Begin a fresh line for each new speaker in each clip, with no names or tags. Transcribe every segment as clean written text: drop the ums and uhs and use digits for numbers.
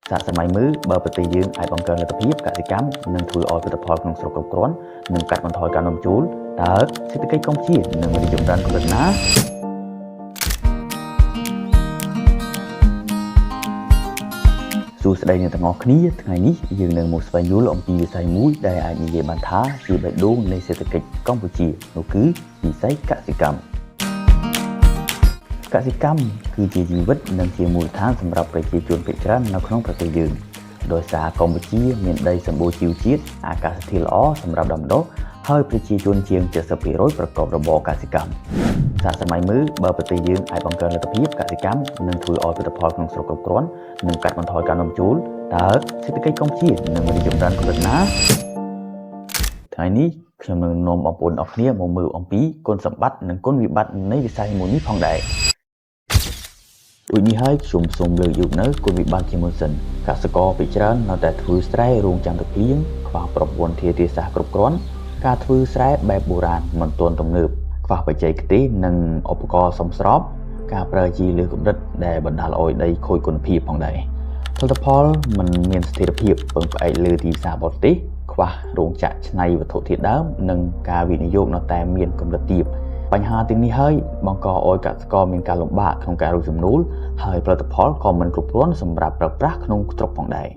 សាកសម័យមើលបើប្រទេសយើងអាចបង្កើនលទ្ធភាពកសិកម្មនិងធ្វើឲ្យផលិតផលក្នុងស្រុកគ្រប់គ្រាន់និងកាត់បន្ថយការនាំចូលតើសេដ្ឋកិច្ចកម្ពុជានឹងរីកចម្រើនកម្រិតណាសួស្តីអ្នកទាំងអស់គ្នាថ្ងៃនេះយើងនឹងមកស្វែងយល់អំពីវិស័យមួយដែលអាចនិយាយបានថាជាបេះដូងនៃសេដ្ឋកិច្ចកម្ពុជានោះគឺវិស័យកសិកម្មកសិកម្មគឺជាជីវិតនិងជាមូលដ្ឋានសម្រាប់ប្រជាជនភាគច្រើននៅក្នុងប្រទេសយើងដោយសារកម្ពុជាមានដីសម្បូរជីវជាតិអាកាសធាតុល្អសម្រាប់ដាំដុះហើយប្រជាជនជាង 70% ប្រកបរបរកសិកម្មសាកសម័យមើលបើប្រទេសយើងអាចបង្កើនលទ្ធភាពកសិកម្មនិងធ្វើឲ្យផលិតផលក្នុងស្រុកគ្រប់គ្រាន់និងកាត់បន្ថយការនាំចូលតើសេដ្ឋកិច្ចកម្ពុជានឹងរីកចម្រើនកម្រិតណាថ្ងៃនេះខ្ញុំនឹងនាំបងប្អូនអរគ្នាមកមើលអំពីគុណសម្បត្តិនិងគុណវិបត្តិនៃវិស័យមួយនេះផងដែរដូចនេះហើយខ្ញុំសូមលើកយកនៅគុណវិបត្តិជាមុនសិនកសិករភាគច្រើននៅតែធ្វើស្រែរោងចាំទឹកភ្លៀងខ្វះប្រព័ន្ធធារាសាស្ត្រគ្រប់គ្រាន់ការធ្វើស្រែបែបបុរាណមិនទាន់ទំនើបខ្វះបច្ចេកទេសនិងឧបករណ៍សមស្របការប្រើជីលើកម្រិតដែលបណ្ដាលឲ្យដីខូចគុណភាពផងដែរផលិតផលមិនមានស្ថិរភាពពឹងផ្អែកលើទីផ្សារបរទេសខ្វះរោងចក្រច្នៃវត្ថុធាតុដើមនិងការវិនិយោគនៅតែមានកម្រិតទាបបញ្ហាទាំងនេះហើយបង្កឲ្យកសិករមានការលំបាកក្នុងការរកចំណូលហើយផលិតផលក៏មិនគ្រប់គ្រាន់សម្រាប់ប្រើប្រាស់ក្នុងស្រុកផងដែរ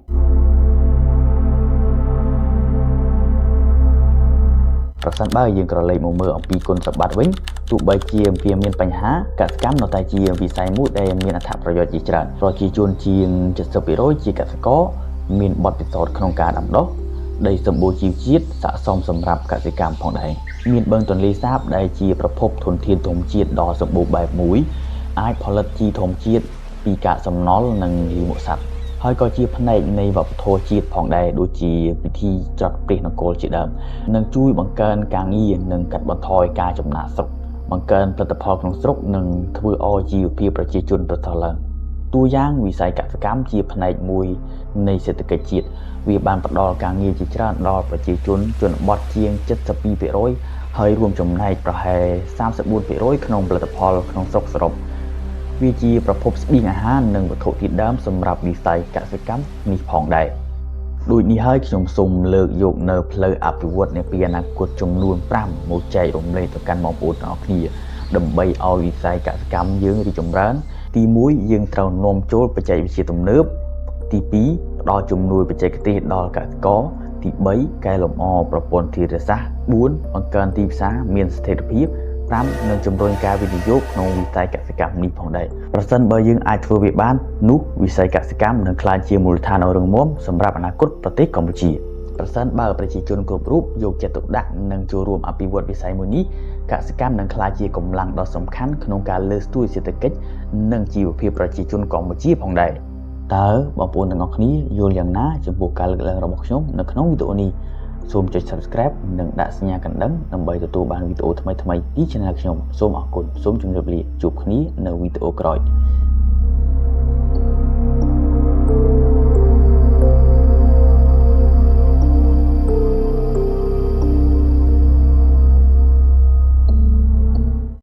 ប្រសិនបើយើងក្រឡេកមកមើលអំពីគុណសម្បត្តិវិញទោះបីជាវាមានបញ្ហាកសិកម្មនៅតែជាវិស័យមួយដែលមានអត្ថប្រយោជន៍ជាច្រើនប្រជាជនជាង 70% ជាកសិករមានបទពិសោធន៍ក្នុងការដាំដុះដីសម្បូរជីវជាតិស័ក្តិសមសម្រាប់កសិកម្មផងដែរមានបឹងទន្លេសាបដែលជាប្រភពធនធានធម្មជាតិដ៏សម្បូរបែបមួយអាចផលិតជីធម្មជាតិពីកាកសំណល់និងលាមកសត្វហើយក៏ជាផ្នែកនៃវប្បធម៌ជាតិផងដែរដូចជាពិធីច្រត់ព្រះនគរជាដើមនិងជួយបង្កើនការងារនិងកាត់បន្ថយការចំណាកស្រុកបង្កើនផលិតផលក្នុងស្រុកនិងធ្វើឲ្យជីវភាពប្រជាជនប្រសើរឡើងតួយ៉ាងវិស័យកសិកម្មជាផ្នែកមួយនៃសេដ្ឋកិច្ចជាតិវាបានផ្ដល់ការងារជាច្រើនដល់ប្រជាជនជនបទជាង 72% ហើយរួមចំណែកប្រហែល 34% ក្នុងផលិតផលក្នុងស្រុកសរុបវាជាប្រភពស្បៀងអាហារនិងវត្ថុធាតុដើមសម្រាប់វិស័យកសិកម្មនេះផងដែរដូចនេះហើយខ្ញុំសូមលើកយកនៅផ្លូវអភិវឌ្ឍនាពេលអនាគតចំនួន5មកចែករំលែកទៅកាន់បងប្អូនទាំងអស់គ្នាដើម្បីឲ្យវិស័យកសិកម្មយើងរីកចម្រើនទី1យើងត្រូវនាំចូលបច្ចេកវិទ្យាទំនើបទី2ផ្ដល់ជំនួយបច្ចេកទេសដល់កសិករទី3កែលម្អប្រព័ន្ធធារាសាស្ត្រ4បង្កើនទីផ្សារមានស្ថិរភាព5និងជំរុញការវិនិយោគក្នុងវិស័យកសិកម្មនេះផងដែរប្រសិនបើយើងអាចធ្វើវាបាននោះវិស័យកសិកម្មនឹងក្លាយជាមូលដ្ឋានដ៏រឹងមាំសម្រាប់អនាគតប្រទេសកម្ពុជាប្រសិនបើប្រជាជនគ្រប់រូបយកចិត្តទុកដាក់និងចូលរួមអភិវឌ្ឍវិស័យមួយនេះកសិកម្មនឹងក្លាយជាកម្លាំងដ៏សំខាន់ក្នុងការលើកស្ទួយសេដ្ឋកិច្ចនិងជីវភាពប្រជាជនកម្ពុជាផងដែរតើបងប្អូនទាំងអស់គ្នាយល់យ៉ាងណាចំពោះការលើកឡើងរបស់ខ្ញុំនៅក្នុងវីដេអូនេះសូមចុច Subscribe និងដាក់សញ្ញាកណ្ដឹងដើម្បីទទួលបានវីដេអូថ្មីៗពី Channel ខ្ញុំសូមអរគុណសូមជម្រាបលាជួបគ្នានៅវីដេអូក្រោយ